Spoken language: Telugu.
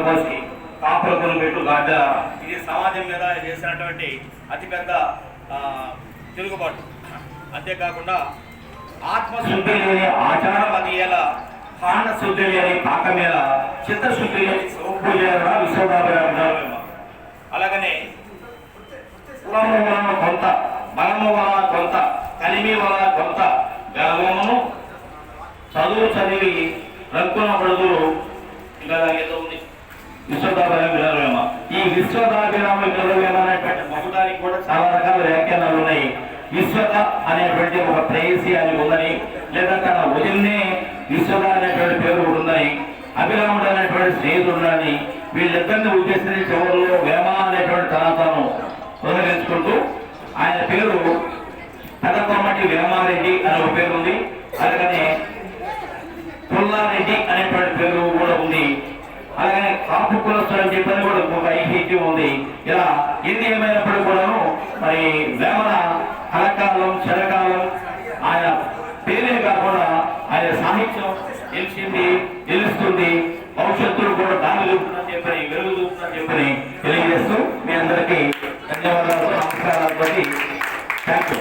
కోసి కాపుల కొనుగోలు గాడ్డ ఇది సమాజం మీద చేసినటువంటి అతిపెద్ద తిరుగుబాటు. అంతేకాకుండా ఆత్మశుద్ధి లేని ఆచారమతీయాల కాండ శుద్ధి లేని పాకమేళ చిత్తశుద్ధి లేని శివపూజ విశ్వదాభిరామ. అలాగనే కులము వలన కొంత, బలము వలన కొంత, కలిమి వలన కొంత గర్వమును చదువు చదివి రంకున పడుదురు. ఇలా ఏదో ఉంది విశ్వదాభిరామ వినరవేమ. ఈ విశ్వదాభిరామ వినరవేమ అనేటువంటి బహుదానికి కూడా చాలా రకాల వ్యాఖ్యానాలు ఉన్నాయి. విశ్వత అనేటువంటి ఒక ప్రేయసి అని ఉందని, లేదా తన వదిలినే విశ్వత అనేటువంటి పేరు ఉందని, అభిరాముడు అనేటువంటి స్నేహితుడు అని, వీళ్ళిద్దరిని ఉద్దేశించి చివరిలో వేమ అనేటువంటి తను ఉదరించుకుంటూ ఆయన పేరు పెదకొమ్మటి వేమారెడ్డి అనే ఒక పేరు ఉంది. అలాగనే పుల్లారెడ్డి అనేటువంటి పేరు కూడా ఉంది. అలాగే కాపు కులస్తులు అని చెప్పని కూడా ఒక ఐహిత్యం ఉంది. ఇలా ఎన్ని ఏమైనప్పుడు కూడాను మరి వేమన కలకాలం చిరకాలం ఆయన పేరే కాకుండా ఆయన సాహిత్యం తెలిసింది, తెలుస్తుంది, భవిష్యత్తులో కూడా దాని చూపుతుందని చెప్పని, వెలుగు చూపుతుందని చెప్పని తెలియజేస్తూ మీ అందరికీ ధన్యవాదాలు, నమస్కారాలు. Thank you.